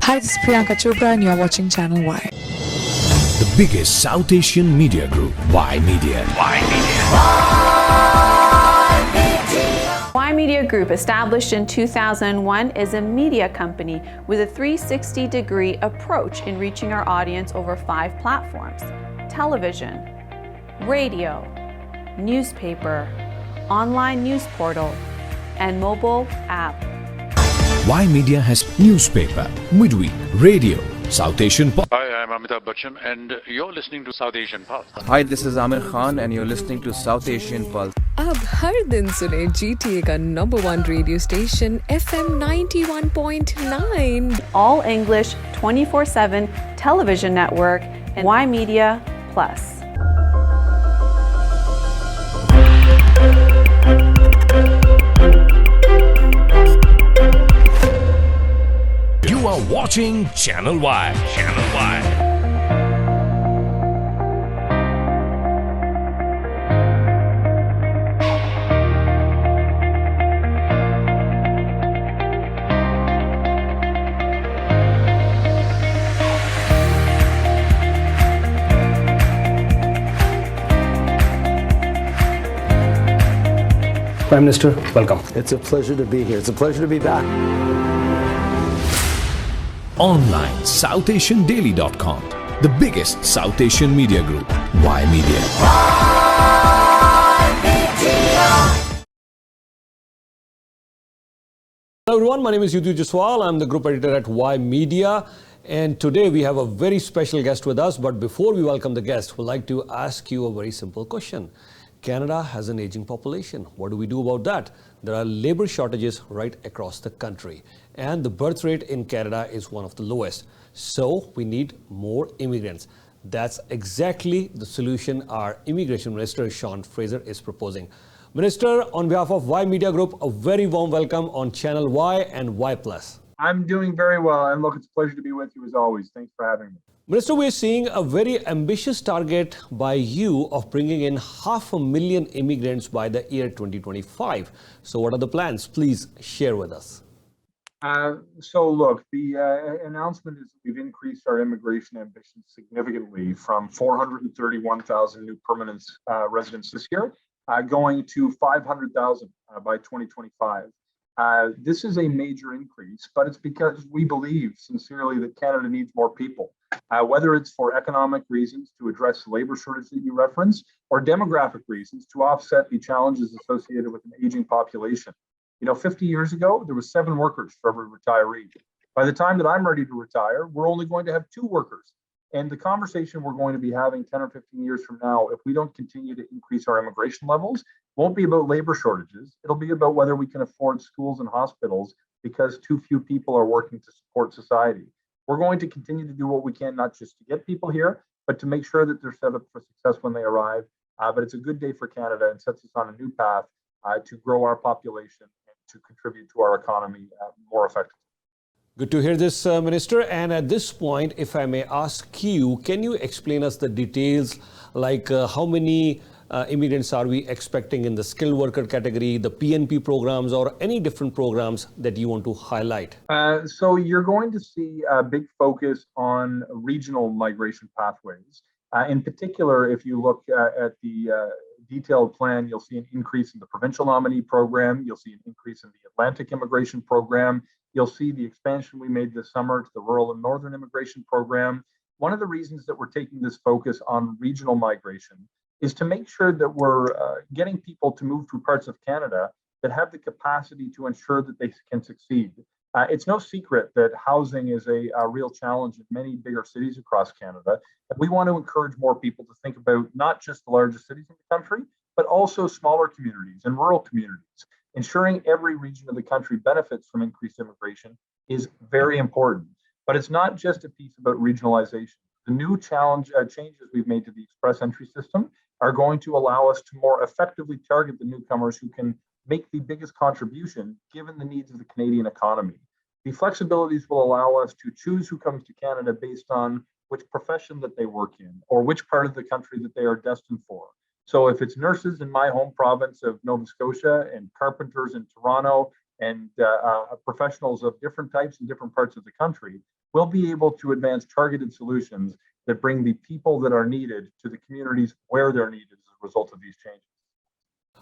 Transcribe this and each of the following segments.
Hi, this is Priyanka Chopra and you're watching Channel Y. The biggest South Asian media group, Y Media. Y Media Group, established in 2001, is a media company with a 360-degree approach in reaching our audience over 5 platforms: television, radio, newspaper, online news portal, and mobile app. Y Media has newspaper, midweek, radio, South Asian pop. Hi, I'm Amitabh Bachchan and you're listening to South Asian Pulse. Hi, this is Amir Khan and you're listening to South Asian Pulse. अब हर दिन सुने GTA का number 1 radio station FM 91.9. All English 24/7 television network and Y Media Plus. You are watching Channel Y. Channel Y. Prime Minister, welcome. It's a pleasure to be here. It's a pleasure to be back. Online, SouthAsianDaily.com. The biggest South Asian media group, Y Media. Hello everyone, my name is Jadoo. I'm the group editor at Y Media, and today we have a very special guest with us. But before we welcome the guest, we'd like to ask you a very simple question. Canada has an aging population. What do we do about that? There are labor shortages right across the country, and the birth rate in Canada is one of the lowest. So we need more immigrants. That's exactly the solution our Immigration Minister, Fraser, is proposing. Minister, on behalf of Y Media Group, a very warm welcome on Channel Y and Y+. I'm doing very well, and look, it's a pleasure to be with you as always. Thanks for having me. Minister, we're seeing a very ambitious target by you of bringing in 500,000 immigrants by the year 2025. So what are the plans? Please share with us. So look, the announcement is that we've increased our immigration ambitions significantly from 431,000 new permanent residents this year, going to 500,000 by 2025. This is a major increase, but it's because we believe sincerely that Canada needs more people, whether it's for economic reasons to address the labor shortage that you referenced, or demographic reasons to offset the challenges associated with an aging population. 50 years ago, there was 7 workers for every retiree. By the time that I'm ready to retire, we're only going to have 2 workers. And the conversation we're going to be having 10 or 15 years from now, if we don't continue to increase our immigration levels, won't be about labor shortages. It'll be about whether we can afford schools and hospitals because too few people are working to support society. We're going to continue to do what we can, not just to get people here, but to make sure that they're set up for success when they arrive. But it's a good day for Canada and sets us on a new path to grow our population and to contribute to our economy more effectively. Good to hear this, Minister. And at this point, if I may ask you, can you explain us the details, like how many immigrants are we expecting in the skilled worker category, the PNP programs, or any different programs that you want to highlight? So you're going to see a big focus on regional migration pathways. In particular, if you look at the detailed plan, you'll see an increase in the provincial nominee program. You'll see an increase in the Atlantic immigration program. You'll see the expansion we made this summer to the rural and northern immigration program. One of the reasons that we're taking this focus on regional migration is to make sure that we're getting people to move through parts of Canada that have the capacity to ensure that they can succeed. It's no secret that housing is a real challenge in many bigger cities across Canada. And we want to encourage more people to think about not just the largest cities in the country, but also smaller communities and rural communities. Ensuring every region of the country benefits from increased immigration is very important. But it's not just a piece about regionalization. The new changes we've made to the express entry system are going to allow us to more effectively target the newcomers who can make the biggest contribution given the needs of the Canadian economy. The flexibilities will allow us to choose who comes to Canada based on which profession that they work in or which part of the country that they are destined for. So if it's nurses in my home province of Nova Scotia and carpenters in Toronto and professionals of different types in different parts of the country will be able to advance targeted solutions that bring the people that are needed to the communities where they're needed as a result of these changes.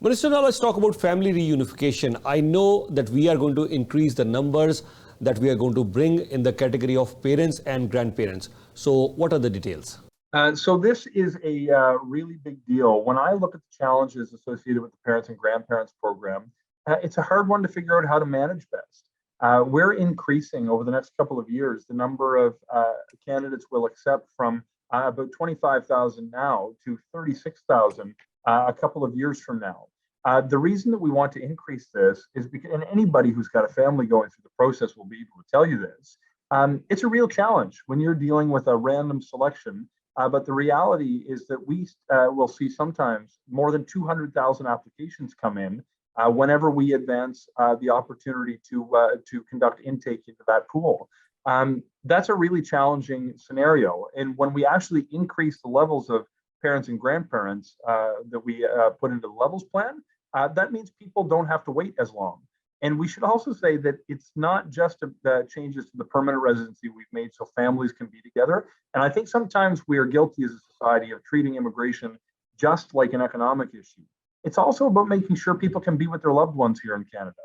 Minister, now let's talk about family reunification. I know that we are going to increase the numbers that we are going to bring in the category of parents and grandparents. So what are the details? So this is a really big deal. When I look at the challenges associated with the Parents and Grandparents program, it's a hard one to figure out how to manage best. We're increasing over the next couple of years the number of candidates we'll accept from about 25,000 now to 36,000 a couple of years from now. The reason that we want to increase this is because, and anybody who's got a family going through the process will be able to tell you this, it's a real challenge when you're dealing with a random selection. But the reality is that we will see sometimes more than 200,000 applications come in whenever we advance the opportunity to conduct intake into that pool. That's a really challenging scenario. And when we actually increase the levels of parents and grandparents that we put into the levels plan, that means people don't have to wait as long. And we should also say that it's not just the changes to the permanent residency we've made so families can be together. And I think sometimes we are guilty as a society of treating immigration just like an economic issue. It's also about making sure people can be with their loved ones here in Canada.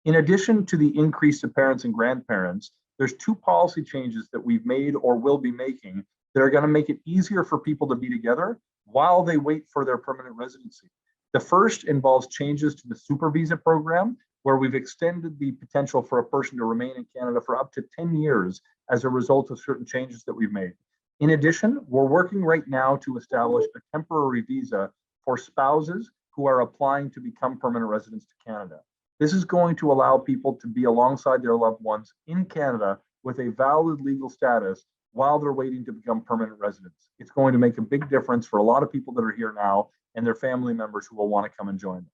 In addition to the increase of parents and grandparents, there's two policy changes that we've made or will be making that are going to make it easier for people to be together while they wait for their permanent residency. The first involves changes to the super visa program, where we've extended the potential for a person to remain in Canada for up to 10 years as a result of certain changes that we've made. In addition, we're working right now to establish a temporary visa for spouses who are applying to become permanent residents to Canada. This is going to allow people to be alongside their loved ones in Canada with a valid legal status while they're waiting to become permanent residents. It's going to make a big difference for a lot of people that are here now and their family members who will want to come and join them.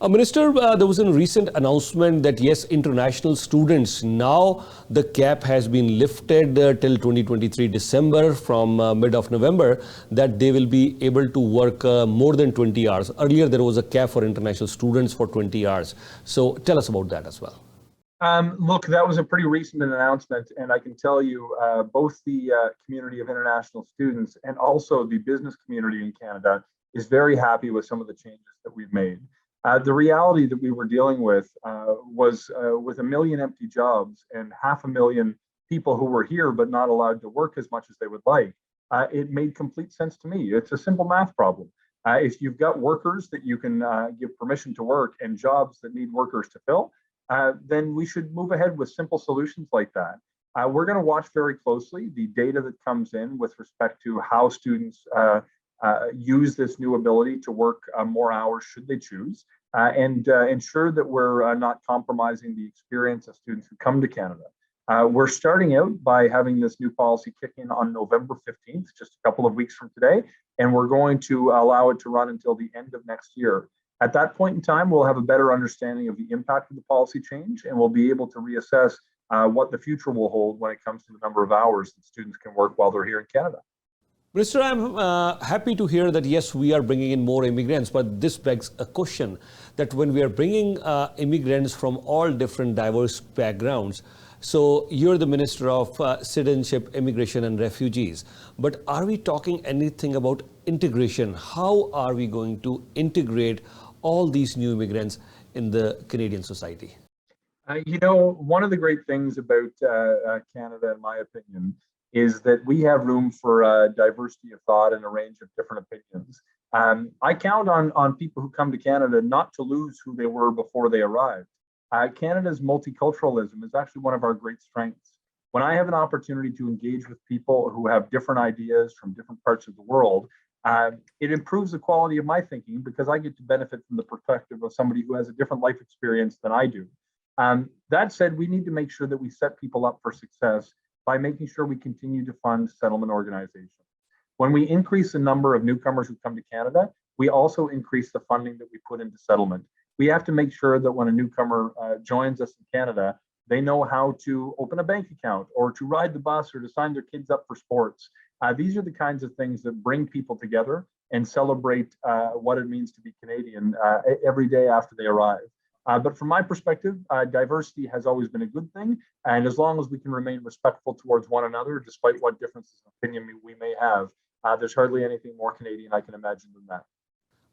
Minister, there was a recent announcement that yes, international students, now the cap has been lifted till 2023 December from mid of November, that they will be able to work more than 20 hours. Earlier, there was a cap for international students for 20 hours. So tell us about that as well. Look, that was a pretty recent announcement, and I can tell you both the community of international students and also the business community in Canada is very happy with some of the changes that we've made. The reality that we were dealing with was with 1 million empty jobs and 500,000 people who were here but not allowed to work as much as they would like. It made complete sense to me. It's a simple math problem. If you've got workers that you can give permission to work and jobs that need workers to fill, then we should move ahead with simple solutions like that. We're going to watch very closely the data that comes in with respect to how students use this new ability to work more hours should they choose, and ensure that we're not compromising the experience of students who come to Canada. We're starting out by having this new policy kick in on November 15th, just a couple of weeks from today, and we're going to allow it to run until the end of next year. At that point in time, we'll have a better understanding of the impact of the policy change, and we'll be able to reassess what the future will hold when it comes to the number of hours that students can work while they're here in Canada. Minister, I'm happy to hear that, yes, we are bringing in more immigrants, but this begs a question that when we are bringing immigrants from all different diverse backgrounds, so you're the Minister of Citizenship, Immigration and Refugees, but are we talking anything about integration? How are we going to integrate all these new immigrants in the Canadian society? One of the great things about Canada, in my opinion, is that we have room for diversity of thought and a range of different opinions. I count on people who come to Canada not to lose who they were before they arrived. Canada's multiculturalism is actually one of our great strengths. When I have an opportunity to engage with people who have different ideas from different parts of the world, it improves the quality of my thinking because I get to benefit from the perspective of somebody who has a different life experience than I do. That said, we need to make sure that we set people up for success by making sure we continue to fund settlement organizations. When we increase the number of newcomers who come to Canada, we also increase the funding that we put into settlement. We have to make sure that when a newcomer joins us in Canada, they know how to open a bank account or to ride the bus or to sign their kids up for sports. These are the kinds of things that bring people together and celebrate what it means to be Canadian every day after they arrive. But from my perspective, diversity has always been a good thing. And as long as we can remain respectful towards one another, despite what differences of opinion we may have, there's hardly anything more Canadian I can imagine than that.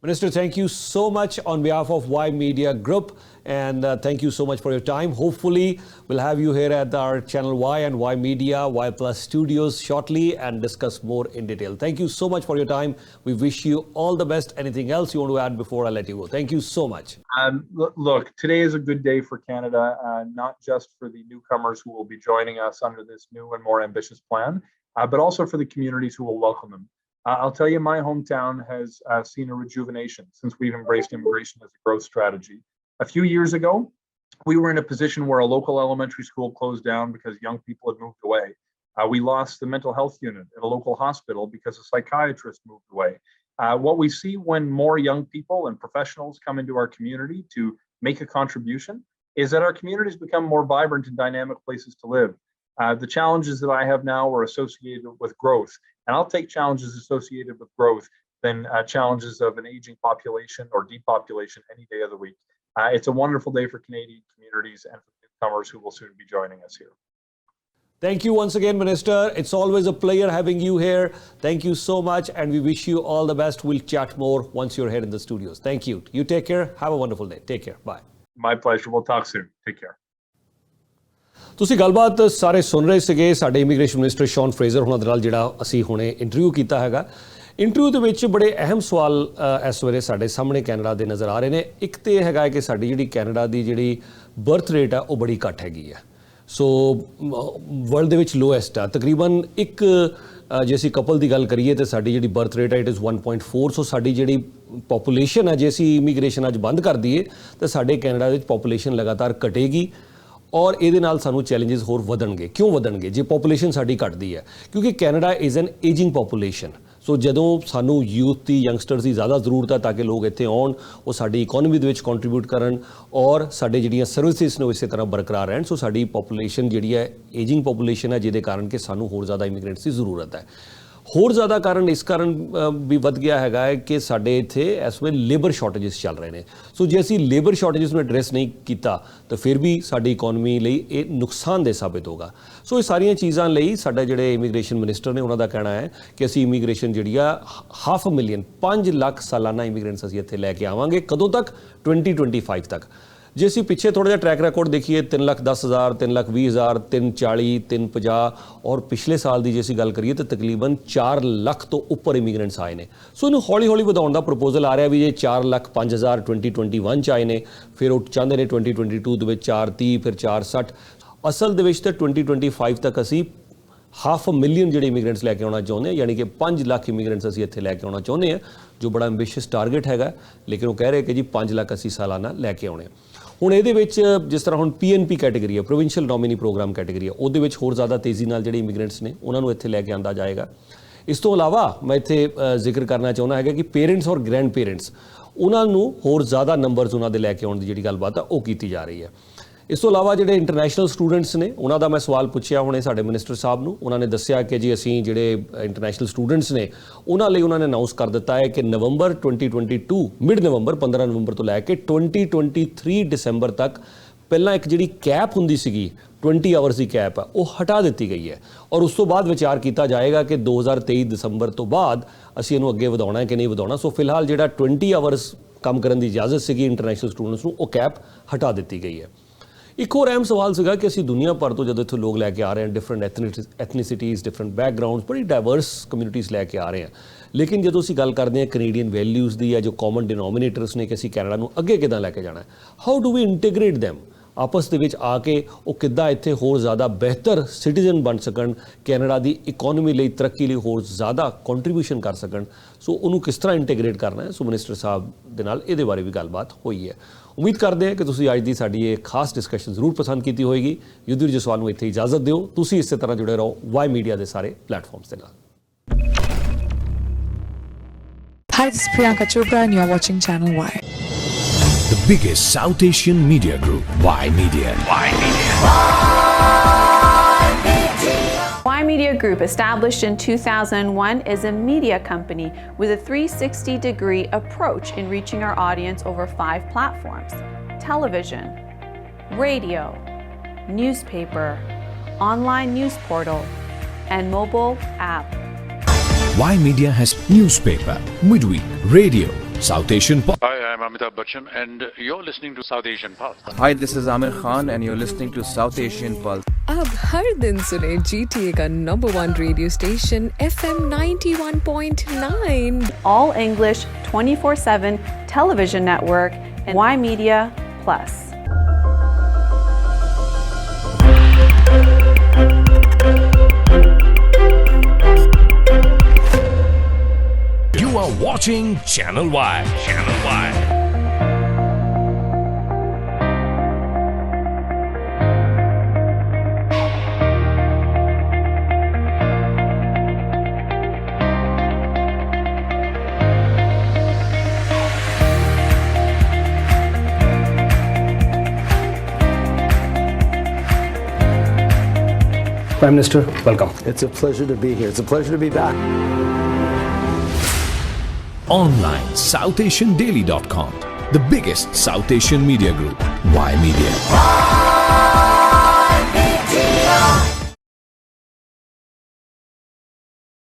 Minister, thank you so much on behalf of Y Media Group, and thank you so much for your time. Hopefully, we'll have you here at our channel Y and Y Media, Y Plus Studios shortly and discuss more in detail. Thank you so much for your time. We wish you all the best. Anything else you want to add before I let you go? Thank you so much. Look, today is a good day for Canada, not just for the newcomers who will be joining us under this new and more ambitious plan, but also for the communities who will welcome them. I'll tell you, my hometown has seen a rejuvenation since we've embraced immigration as a growth strategy. A few years ago, we were in a position where a local elementary school closed down because young people had moved away. We lost the mental health unit at a local hospital because a psychiatrist moved away. What we see when more young people and professionals come into our community to make a contribution is that our communities become more vibrant and dynamic places to live. The challenges that I have now are associated with growth. And I'll take challenges associated with growth than challenges of an aging population or depopulation any day of the week. It's a wonderful day for Canadian communities and for newcomers who will soon be joining us here. Thank you once again, Minister. It's always a pleasure having you here. Thank you so much, and we wish you all the best. We'll chat more once you're here in the studios. Thank you. You take care. Have a wonderful day. Take care. Bye. My pleasure. We'll talk soon. Take care. ਤੁਸੀਂ ਗੱਲਬਾਤ ਸਾਰੇ ਸੁਣ ਰਹੇ ਸੀਗੇ ਸਾਡੇ immigration minister ਸ਼ੌਨ Fraser ਹੁਣਾਂ ਦੇ ਨਾਲ ਜਿਹੜਾ ਅਸੀਂ ਹੁਣੇ ਇੰਟਰਵਿਊ ਕੀਤਾ ਹੈਗਾ। ਇੰਟਰਵਿਊ ਦੇ ਵਿੱਚ ਬੜੇ ਅਹਿਮ ਸਵਾਲ ਇਸ ਵੇਲੇ ਸਾਡੇ ਸਾਹਮਣੇ ਕੈਨੇਡਾ ਦੇ ਨਜ਼ਰ ਆ ਰਹੇ ਨੇ। ਇੱਕ ਤੇ ਇਹ ਹੈਗਾ ਕਿ ਸਾਡੀ ਜਿਹੜੀ ਕੈਨੇਡਾ ਦੀ ਜਿਹੜੀ ਬਰਥ ਰੇਟ ਆ ਉਹ ਬੜੀ ਘੱਟ ਹੈਗੀ ਆ। ਸੋ ਵਰਲਡ ਦੇ ਵਿੱਚ ਲੋਐਸਟ ਆ ਤਕਰੀਬਨ ਇੱਕ ਜੇ ਅਸੀਂ ਕਪਲ ਦੀ ਗੱਲ ਕਰੀਏ ਤਾਂ ਸਾਡੀ ਜਿਹੜੀ ਬਰਥ ਰੇਟ ਹੈ ਇਟ ਇਜ਼ 1.4। ਸੋ ਸਾਡੀ ਜਿਹੜੀ ਪੋਪੂਲੇਸ਼ਨ ਹੈ ਜੇ ਅਸੀਂ ਇਮੀਗ੍ਰੇਸ਼ਨ ਅੱਜ ਬੰਦ ਕਰ ਦਈਏ ਤਾਂ ਸਾਡੇ ਕੈਨੇਡਾ ਵਿੱਚ ਪੋਪੂਲੇਸ਼ਨ ਲਗਾਤਾਰ ਘਟੇਗੀ ਔਰ ਇਹਦੇ ਨਾਲ ਸਾਨੂੰ ਚੈਲੰਜਸ ਹੋਰ ਵਧਣਗੇ। ਕਿਉਂ ਵਧਣਗੇ? ਜੇ ਪੋਪੂਲੇਸ਼ਨ ਸਾਡੀ ਘਟਦੀ ਹੈ ਕਿਉਂਕਿ Canada is an ageing population. So ਜਦੋਂ ਸਾਨੂੰ ਯੂਥ ਦੀ ਯੰਗਸਟਰਸ ਦੀ ਜ਼ਿਆਦਾ ਜ਼ਰੂਰਤ ਹੈ ਤਾਂ ਕਿ ਲੋਕ ਇੱਥੇ ਆਉਣ, ਉਹ ਸਾਡੀ ਇਕੋਨਮੀ ਦੇ ਵਿੱਚ ਕੰਟਰੀਬਿਊਟ ਕਰਨ ਔਰ ਸਾਡੇ ਜਿਹੜੀਆਂ ਸਰਵਿਸਿਜ਼ ਨੇ ਇਸੇ ਤਰ੍ਹਾਂ ਬਰਕਰਾਰ ਰਹਿਣ। ਸੋ ਸਾਡੀ ਪੋਪੂਲੇਸ਼ਨ ਜਿਹੜੀ ਹੈ ਏਜਿੰਗ ਪੋਪੂਲੇਸ਼ਨ ਹੈ ਜਿਹਦੇ ਕਾਰਨ ਕਿ ਸਾਨੂੰ ਹੋਰ ਜ਼ਿਆਦਾ ਇਮੀਗ੍ਰੈਂਟਸ ਦੀ ਜ਼ਰੂਰਤ ਹੈ। ਹੋਰ ਜ਼ਿਆਦਾ ਕਾਰਨ ਇਸ ਕਾਰਨ ਵੀ ਵੱਧ ਗਿਆ ਹੈਗਾ ਹੈ ਕਿ ਸਾਡੇ ਇੱਥੇ ਇਸ ਵੇਲੇ ਲੇਬਰ ਸ਼ਾਰਟੇਜਸ ਚੱਲ ਰਹੇ ਨੇ। ਸੋ ਜੇ ਅਸੀਂ ਲੇਬਰ ਸ਼ਾਰਟੇਜਸ ਨੂੰ ਐਡਰੈਸ ਨਹੀਂ ਕੀਤਾ ਤਾਂ ਫਿਰ ਵੀ ਸਾਡੀ ਇਕੋਨਮੀ ਲਈ ਇਹ ਨੁਕਸਾਨਦੇਹ ਸਾਬਿਤ ਹੋਗਾ। ਸੋ ਇਹ ਸਾਰੀਆਂ ਚੀਜ਼ਾਂ ਲਈ ਸਾਡੇ ਜਿਹੜੇ ਇਮੀਗ੍ਰੇਸ਼ਨ ਮਿਨਿਸਟਰ ਨੇ ਉਹਨਾਂ ਦਾ ਕਹਿਣਾ ਹੈ ਕਿ ਅਸੀਂ ਇਮੀਗ੍ਰੇਸ਼ਨ ਜਿਹੜੀ ਆ 500,000 5 ਲੱਖ ਸਾਲਾਨਾ ਇਮੀਗ੍ਰੈਂਟਸ ਅਸੀਂ ਇੱਥੇ ਲੈ ਕੇ ਆਵਾਂਗੇ। ਕਦੋਂ ਤੱਕ? 2025 ਤੱਕ। ਜੇ ਅਸੀਂ ਪਿੱਛੇ ਥੋੜ੍ਹਾ ਜਿਹਾ ਟਰੈਕ ਰਿਕਾਰਡ ਦੇਖੀਏ 3,10,000 3,20,000 3,40 3,50 ਔਰ ਪਿਛਲੇ ਸਾਲ ਦੀ ਜੇ ਅਸੀਂ ਗੱਲ ਕਰੀਏ ਤਾਂ ਤਕਰੀਬਨ 4 ਲੱਖ ਤੋਂ ਉੱਪਰ ਇਮੀਗ੍ਰੈਂਟਸ ਆਏ ਨੇ। ਸੋ ਇਹਨੂੰ ਹੌਲੀ ਹੌਲੀ ਵਧਾਉਣ ਦਾ ਪ੍ਰਪੋਜ਼ਲ ਆ ਰਿਹਾ ਵੀ ਜੇ 4,05,000 2021 'ਚ ਆਏ ਨੇ, ਫਿਰ ਉਹ ਚਾਹੁੰਦੇ ਨੇ 2022 ਦੇ ਵਿੱਚ 430 ਫਿਰ 460। ਅਸਲ ਦੇ ਵਿੱਚ ਤਾਂ 2025 ਤੱਕ ਅਸੀਂ 500,000 ਜਿਹੜੇ ਇਮੀਗ੍ਰੈਂਟਸ ਲੈ ਕੇ ਆਉਣਾ ਚਾਹੁੰਦੇ ਹਾਂ, ਯਾਨੀ ਕਿ 5 ਲੱਖ ਇਮੀਗ੍ਰੈਂਟਸ ਅਸੀਂ ਇੱਥੇ ਲੈ ਕੇ ਆਉਣਾ ਚਾਹੁੰਦੇ ਹਾਂ, ਜੋ ਬੜਾ ਐਂਬੀਸ਼ੀਅਸ ਟਾਰਗੇਟ ਹੈਗਾ। ਲੇਕਿਨ ਉਹ ਕਹਿ ਰਹੇ ਕਿ ਜੀ 5 ਲੱਖ ਅਸੀਂ ਸਾਲਾਨਾ ਲੈ ਕੇ ਆਉਣੇ। ਹੁਣ ਇਹਦੇ ਵਿੱਚ ਜਿਸ ਤਰ੍ਹਾਂ ਹੁਣ PNP ਕੈਟੇਗਰੀ ਹੈ, ਪ੍ਰੋਵਿੰਸ਼ੀਅਲ ਨੋਮੀਨੀ ਪ੍ਰੋਗਰਾਮ ਕੈਟੇਗਰੀ ਹੈ, ਉਹਦੇ ਵਿੱਚ ਹੋਰ ਜ਼ਿਆਦਾ ਤੇਜ਼ੀ ਨਾਲ ਜਿਹੜੇ ਇਮੀਗ੍ਰੈਂਟਸ ਨੇ ਉਹਨਾਂ ਨੂੰ ਇੱਥੇ ਲੈ ਕੇ ਆਂਦਾ ਜਾਏਗਾ। ਇਸ ਤੋਂ ਇਲਾਵਾ ਮੈਂ ਇੱਥੇ ਜ਼ਿਕਰ ਕਰਨਾ ਚਾਹੁੰਦਾ ਹੈਗਾ ਕਿ ਪੇਰੈਂਟਸ ਔਰ ਗ੍ਰੈਂਡ ਪੇਰੈਂਟਸ ਉਹਨਾਂ ਨੂੰ ਹੋਰ ਜ਼ਿਆਦਾ ਨੰਬਰਸ ਉਹਨਾਂ ਦੇ ਲੈ ਕੇ ਆਉਣ ਦੀ ਜਿਹੜੀ ਗੱਲਬਾਤ ਆ ਉਹ ਕੀਤੀ ਜਾ ਰਹੀ ਹੈ। ਇਸ ਤੋਂ ਇਲਾਵਾ ਜਿਹੜੇ ਇੰਟਰਨੈਸ਼ਨਲ ਸਟੂਡੈਂਟਸ ਨੇ ਉਹਨਾਂ ਦਾ ਮੈਂ ਸਵਾਲ ਪੁੱਛਿਆ ਹੁਣੇ ਸਾਡੇ ਮਿਨਿਸਟਰ ਸਾਹਿਬ ਨੂੰ। ਉਹਨਾਂ ਨੇ ਦੱਸਿਆ ਕਿ ਜੀ ਅਸੀਂ ਜਿਹੜੇ ਇੰਟਰਨੈਸ਼ਨਲ ਸਟੂਡੈਂਟਸ ਨੇ ਉਹਨਾਂ ਲਈ ਉਹਨਾਂ ਨੇ ਅਨਾਊਂਸ ਕਰ ਦਿੱਤਾ ਹੈ ਕਿ ਨਵੰਬਰ 2022 ਮਿਡ ਨਵੰਬਰ 15 ਨਵੰਬਰ ਤੋਂ ਲੈ ਕੇ 2023 ਦਸੰਬਰ ਤੱਕ ਪਹਿਲਾਂ ਇੱਕ ਜਿਹੜੀ ਕੈਪ ਹੁੰਦੀ ਸੀਗੀ 20 ਆਵਰਸ ਦੀ ਕੈਪ ਆ ਉਹ ਹਟਾ ਦਿੱਤੀ ਗਈ ਹੈ ਔਰ ਉਸ ਤੋਂ ਬਾਅਦ ਵਿਚਾਰ ਕੀਤਾ ਜਾਏਗਾ ਕਿ 2023 ਦਸੰਬਰ ਤੋਂ ਬਾਅਦ ਅਸੀਂ ਇਹਨੂੰ ਅੱਗੇ ਵਧਾਉਣਾ ਹੈ ਕਿ ਨਹੀਂ ਵਧਾਉਣਾ। ਸੋ ਫਿਲਹਾਲ ਜਿਹੜਾ 20 ਆਵਰਸ ਕੰਮ ਕਰਨ ਦੀ ਇਜਾਜ਼ਤ ਸੀਗੀ ਇੰਟਰਨੈਸ਼ਨਲ ਸਟੂਡੈਂਟਸ ਨੂੰ ਉਹ ਕੈਪ ਹਟਾ ਦਿੱਤੀ ਗਈ ਹੈ। ਇੱਕ ਹੋਰ ਅਹਿਮ ਸਵਾਲ ਸੀਗਾ ਕਿ ਅਸੀਂ ਦੁਨੀਆ ਭਰ ਤੋਂ ਜਦੋਂ ਇੱਥੇ ਲੋਕ ਲੈ ਕੇ ਆ ਰਹੇ ਹਾਂ, ਡਿਫਰੈਂਟ ਐਥਨੀਸਿਟੀਜ਼ ਡਿਫਰੈਂਟ ਬੈਕਗਰਾਊਂਡਸ ਬੜੀ ਡਾਇਵਰਸ ਕਮਿਊਨਿਟੀਜ਼ ਲੈ ਕੇ ਆ ਰਹੇ ਹਾਂ। ਲੇਕਿਨ ਜਦੋਂ ਅਸੀਂ ਗੱਲ ਕਰਦੇ ਹਾਂ ਕੈਨੇਡੀਅਨ ਵੈਲਿਊਜ਼ ਦੀ ਜਾਂ ਜੋ ਕਾਮਨ ਡਿਨੋਮੀਨੇਟਰਸ ਨੇ ਕਿ ਅਸੀਂ ਕੈਨੇਡਾ ਨੂੰ ਅੱਗੇ ਕਿੱਦਾਂ ਲੈ ਕੇ ਜਾਣਾ ਹੈ, how do we integrate them ਆਪਸ ਦੇ ਵਿੱਚ ਆ ਕੇ ਉਹ ਕਿੱਦਾਂ ਇੱਥੇ ਹੋਰ ਜ਼ਿਆਦਾ ਬਿਹਤਰ ਸਿਟੀਜ਼ਨ ਬਣ ਸਕਣ, ਕੈਨੇਡਾ ਦੀ ਇਕੋਨਮੀ ਲਈ ਤਰੱਕੀ ਲਈ ਹੋਰ ਜ਼ਿਆਦਾ ਕੰਟਰੀਬਿਊਸ਼ਨ ਕਰ ਸਕਣ। ਸੋ ਉਹਨੂੰ ਕਿਸ ਤਰ੍ਹਾਂ ਇੰਟੀਗ੍ਰੇਟ ਕਰਨਾ ਹੈ। ਸੋ ਮਿਨਿਸਟਰ ਸਾਹਿਬ ਦੇ ਨਾਲ ਇਹਦੇ ਬਾਰੇ ਵੀ ਗੱਲਬਾਤ ਹੋਈ ਹੈ। ਉਮੀਦ ਕਰਦੇ ਹਾਂ ਕਿ ਤੁਸੀਂ ਅੱਜ ਦੀ ਸਾਡੀ ਇਹ ਖਾਸ ਡਿਸਕਸ਼ਨ ਜ਼ਰੂਰ ਪਸੰਦ ਕੀਤੀ ਹੋਏਗੀ। ਯੁੱਧਵੀਰ ਜਸਵਾਲ ਨੂੰ ਇੱਥੇ ਇਜਾਜ਼ਤ ਦਿਓ। ਤੁਸੀਂ ਇਸੇ ਤਰ੍ਹਾਂ ਜੁੜੇ ਰਹੋ ਵਾਈ ਮੀਡੀਆ ਦੇ ਸਾਰੇ ਪਲੇਟਫਾਰਮਸ ਦੇ ਨਾਲ। Hi, this is Priyanka Chopra and you're watching Channel Y. The biggest South Asian media group, Y Media. Y Media Group, established in 2001, is a media company with a 360-degree approach in reaching our audience over 5 platforms: television, radio, newspaper, online news portal, and mobile app. Y Media has newspaper, midweek, radio, South Asian Pulse. Hi, I'm Amitabh Bachchan, and you're listening to South Asian Pulse. Hi, this is Amir Khan and you're listening to South Asian Pulse. अब हर दिन सुने GTA का number 1 radio station FM 91.9 All English 24/7 television network and Y Media Plus. You are watching Channel Y. Channel Y. Prime Minister, welcome. It's a pleasure to be here. It's a pleasure to be back. Online, SouthAsianDaily.com, the biggest South Asian media group, Y Media.